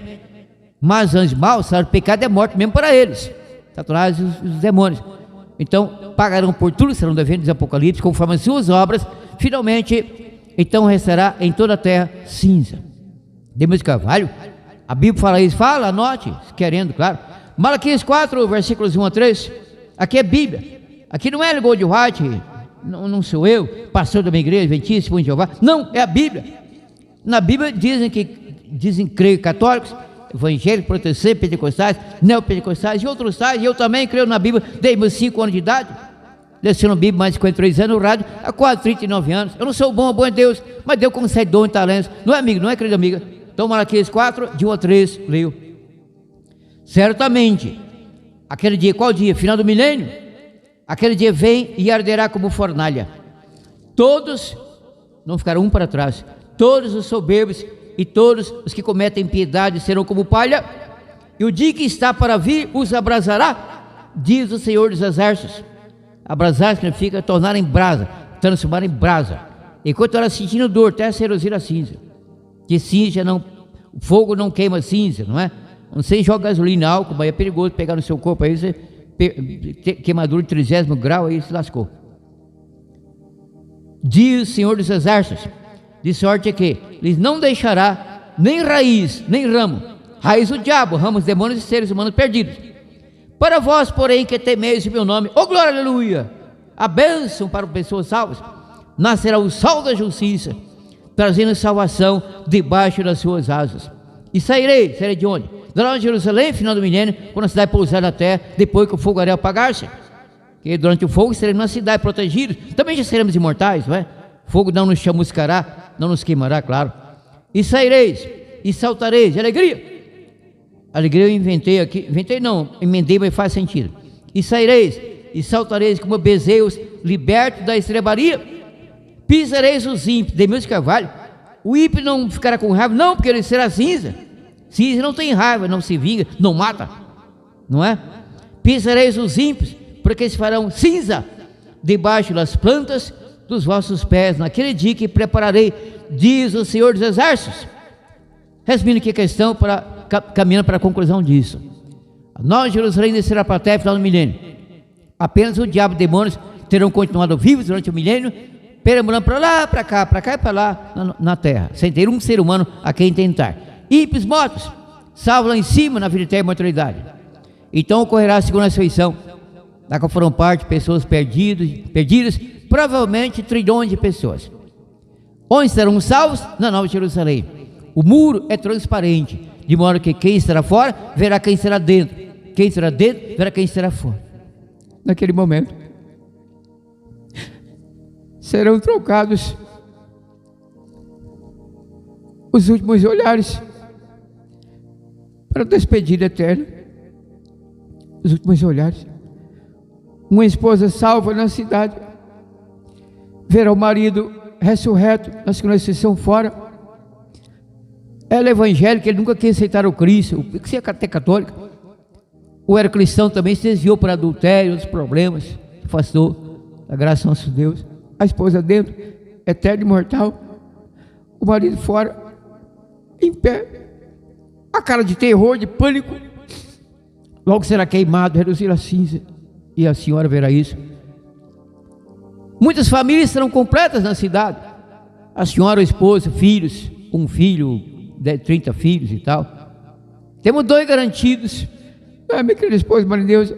mas os anjos maus, sabe, o pecado é morte mesmo para eles, Satanás e os demônios, então pagarão por tudo, serão devendo, diz Apocalipse, conforme as suas obras, finalmente, então restará em toda a terra cinza. Demeus de Carvalho, a Bíblia fala isso, fala, anote, querendo, claro, Malaquias 4, versículos 1 a 3, aqui é Bíblia. Aqui não é Ellen G. White, não sou eu, pastor da minha igreja, Adventista, de Jeová. Não, é a Bíblia. Na Bíblia dizem creio católicos, evangélicos, protestantes, pentecostais, neopentecostais e outros tais. E eu também creio na Bíblia desde meus 5 anos de idade. Descendo a Bíblia mais de 53 anos no rádio, há quase 39 anos. Eu não sou bom é Deus, mas Deus concede dom e talentos. Não é amigo, não é querida amiga. Então Malaquias 4, de 1 a 3, leio. Certamente, aquele dia, qual dia? Final do milênio? Aquele dia vem e arderá como fornalha. Todos, não ficarão um para trás, todos os soberbos e todos os que cometem impiedade serão como palha, e o dia que está para vir os abrasará, diz o Senhor dos Exércitos. Abrasar significa tornar em brasa, transformar em brasa. Enquanto ela sentindo dor, até se reduzir a cinza. Que cinza não, o fogo não queima cinza, não é? Não sei, joga gasolina, álcool, mas é perigoso pegar no seu corpo, aí você queimadura de 30º grau, aí se lascou. Diz o Senhor dos Exércitos, de sorte que lhes não deixará nem raiz, nem ramo. Raiz o diabo, ramos demônios e seres humanos perdidos. Para vós, porém, que temeis o meu nome, oh glória, aleluia, a bênção para pessoas salvas, nascerá o sol da justiça, trazendo salvação debaixo das suas asas. E sairei de onde? Durante Jerusalém, final do milênio, quando a cidade pousar na terra, depois que o fogo apagar-se, que durante o fogo seremos na cidade protegidos, também já seremos imortais, não é? Fogo não nos chamuscará, não nos queimará, claro. E saireis, e saltareis, de alegria. Alegria eu emendei, mas faz sentido. E saireis, e saltareis como bezerros, libertos da estrebaria. Pisareis os ímpios, Demeus de Carvalho. O ímpio não ficará com raiva, não, porque ele será cinza. Cinza não tem raiva, não se vinga, não mata, não é? Pisareis os ímpios, porque eles farão cinza debaixo das plantas dos vossos pés, naquele dia que prepararei, diz o Senhor dos Exércitos. Resumindo aqui a questão, caminhando para a conclusão disso. Nós, Jerusalém, descerá para a terra final do milênio. Apenas o diabo e demônios terão continuado vivos durante o milênio, perambulando para lá, para cá e para lá na terra, sem ter um ser humano a quem tentar. Ímpios mortos, salvos lá em cima na vida eterna e imortalidade. Então ocorrerá a segunda ressurreição, da qual foram parte pessoas perdidas, provavelmente trilhões de pessoas. Onde serão salvos? Na Nova Jerusalém. O muro é transparente, de modo que quem estará fora verá quem estará dentro, quem estará dentro verá quem estará fora. Naquele momento serão trocados os últimos olhares para a despedida eterna. Os últimos olhares. Uma esposa salva na cidade verá o marido ressurreto na segunda ressurreição fora. Ela é evangélica, ele nunca quis aceitar o Cristo, porque você é até católica, ou era cristão também, se desviou para adultério, outros problemas, se afastou da graça do nosso Deus. A esposa dentro, eterna e imortal, o marido fora, em pé, a cara de terror, de pânico, logo será queimado, reduzido a cinza, e a senhora verá isso. Muitas famílias serão completas na cidade. A senhora, o esposo, filhos, um filho, 30 filhos e tal. Temos 2 garantidos. Minha querida esposa, Maria Deus,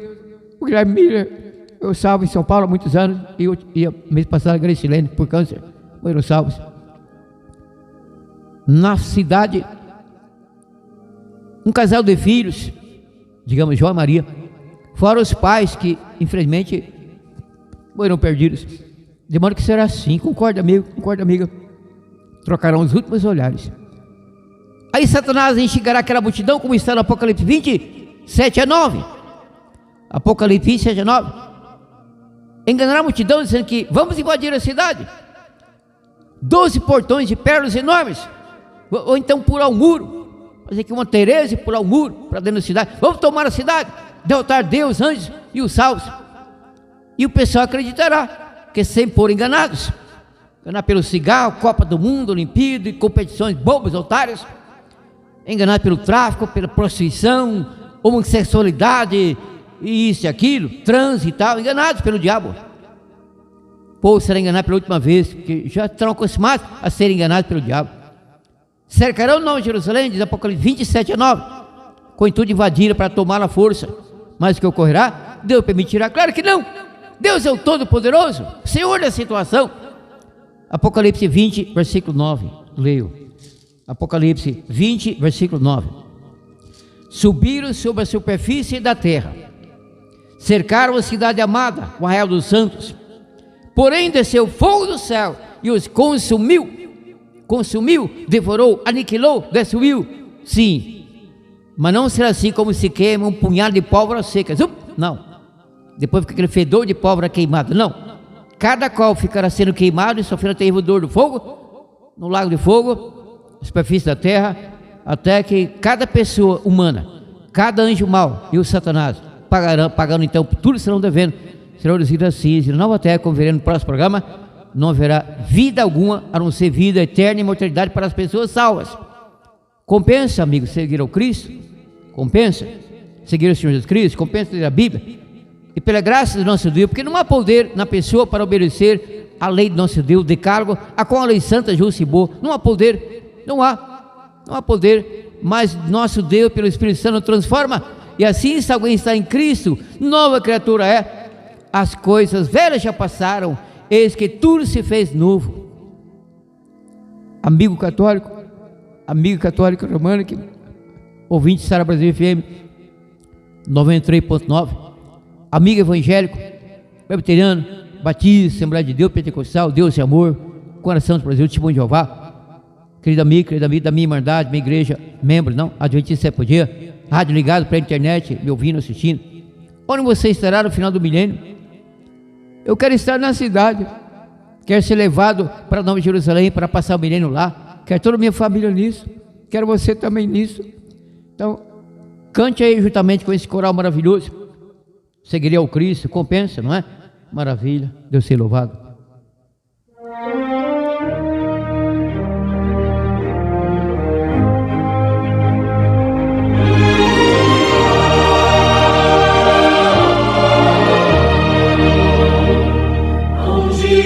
o Guilherme Miller, eu salvo em São Paulo há muitos anos, e eu ia mês passado a Gracilene por câncer, foram salvos. Na cidade, um casal de filhos, digamos João e Maria, fora os pais que infelizmente foram perdidos. De modo que será assim, concorda amigo, concorda amiga, trocarão os últimos olhares. Aí Satanás enxergará aquela multidão, como está no Apocalipse 20, 7-9. Apocalipse 20, 7-9. Enganará a multidão dizendo que vamos invadir a cidade. 12 portões de pérolas enormes. Ou então pular o muro. Fazer aqui uma Tereza e pular o muro para dentro da cidade. Vamos tomar a cidade, derrotar Deus, anjos e os salvos. E o pessoal acreditará, que sempre foram enganados. Enganar pelo cigarro, Copa do Mundo, Olimpíada e competições bobas, otárias. Enganar pelo tráfico, pela prostituição, homossexualidade, e isso e aquilo, trans e tal, enganados pelo diabo. O povo será enganado pela última vez, porque já estão acostumados a ser enganados pelo diabo. Cercarão o nome de Jerusalém, diz Apocalipse 27-9, com o intuito de invadir para tomar a força. Mas o que ocorrerá? Deus permitirá? Claro que não. Deus é o Todo-Poderoso, Senhor da situação. Apocalipse 20, versículo 9, leio. Apocalipse 20, versículo 9. Subiram sobre a superfície da terra, cercaram a cidade amada, o arraial dos santos. Porém desceu fogo do céu e os consumiu, devorou, aniquilou, destruiu. Sim, mas não será assim como se queima um punhado de pólvora seca. Não, depois fica aquele fedor de pólvora queimada. Não, cada qual ficará sendo queimado e sofrendo a terrível dor do fogo, no lago de fogo, superfície da terra, até que cada pessoa humana, cada anjo mau e o Satanás pagando então, tudo serão devendo, serão reduzidos a cinza. Na nova terra, como veremos no próximo programa, não haverá vida alguma, a não ser vida eterna e imortalidade para as pessoas salvas. Compensa, amigo, seguir ao Cristo? Compensa seguir o Senhor Jesus Cristo? Compensa ler a Bíblia? E pela graça do nosso Deus, porque não há poder na pessoa para obedecer a lei do nosso Deus, decálogo, a qual a lei santa, justa e boa. Não há poder, não há poder, mas nosso Deus, pelo Espírito Santo, transforma. E assim, se alguém está em Cristo, nova criatura é. As coisas velhas já passaram, eis que tudo se fez novo. Amigo católico romano, que ouvinte Sara Brasil FM 93.9, amigo evangélico, presbiteriano, batista, Assembleia de Deus, pentecostal, Deus e amor, coração do Brasil, Testemunho de Jeová, querido amigo da minha irmandade, minha igreja, membro, não, Adventista Sétimo Dia, rádio ligado para a internet, me ouvindo, assistindo. Onde você estará no final do milênio? Eu quero estar na cidade, quero ser levado para Nova Jerusalém para passar o milênio lá, quero toda a minha família nisso, quero você também nisso. Então, cante aí juntamente com esse coral maravilhoso, seguirei ao Cristo, compensa, não é? Maravilha, Deus seja louvado.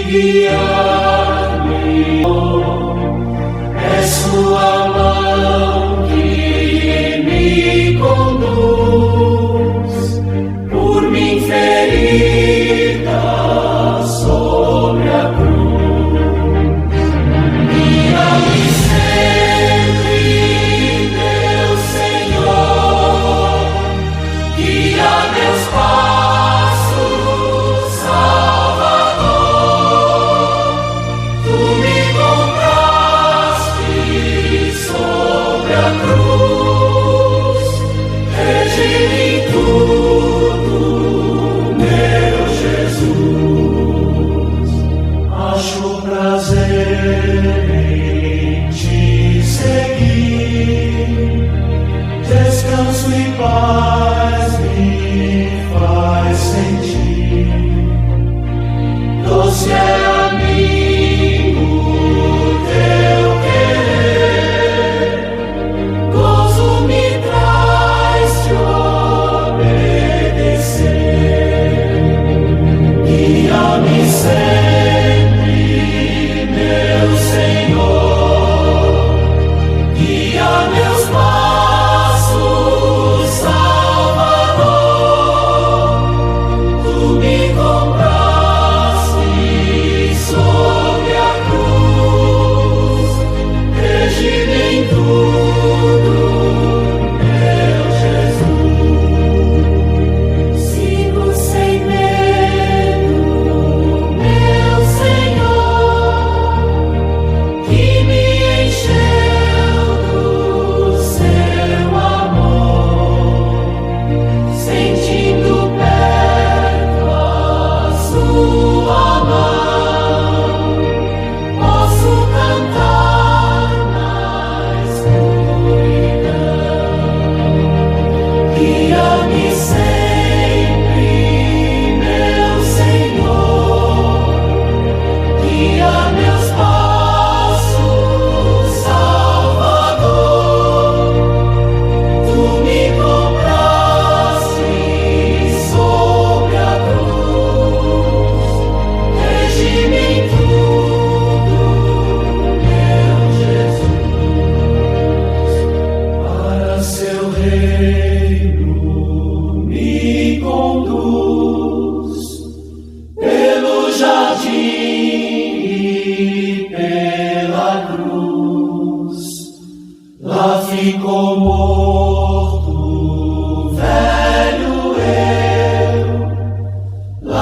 Guiar-me, é sua mão que me conduz, por mim ferida sobre a cruz. Guia-me sempre, meu Senhor, guia meus passos, Salvador. Tu me compraste sobre a cruz, redime tudo.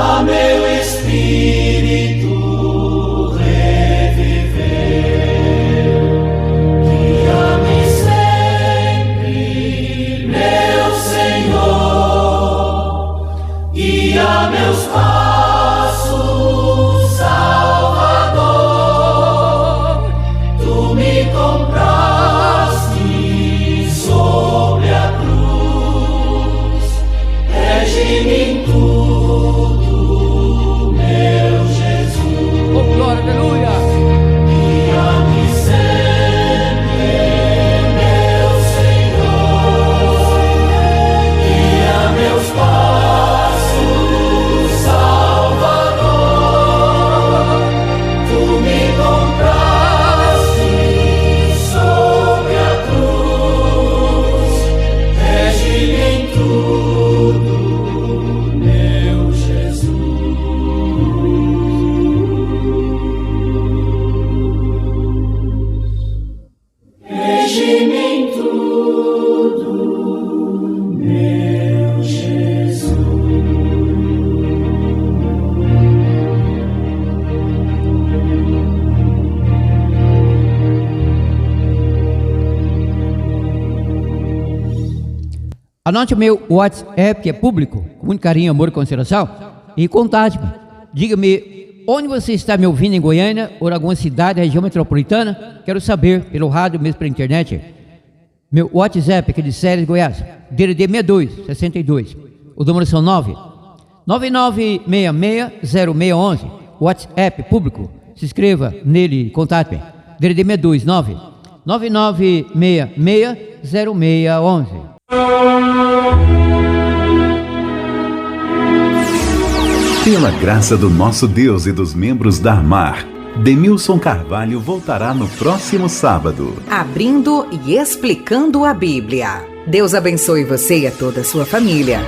a meu espírito reviver. Guia-me sempre, meu Senhor, guia meus passos, Salvador. Tu me compraste sobre a cruz, rege-me em tudo, meu Jesus. Oh, glória, aleluia. Guia-me sempre, meu Senhor, guia meus passos, Salvador. Tu me compraste sobre a cruz, rege-me em tudo, meu Jesus. Rege-me em tudo, meu Jesus. Anote o meu WhatsApp, que é público, com muito carinho, amor e consideração, e contate-me. Diga-me onde você está me ouvindo em Goiânia ou em alguma cidade da região metropolitana. Quero saber, pelo rádio, mesmo pela internet. Meu WhatsApp, aqui de Séries, Goiás, DDD 62 62. O número são 99660611. WhatsApp público. Se inscreva nele e contate-me. DDD 62 99660611. Pela graça do nosso Deus e dos membros da AMAR, Demilson Carvalho voltará no próximo sábado. Abrindo e explicando a Bíblia. Deus abençoe você e a toda a sua família.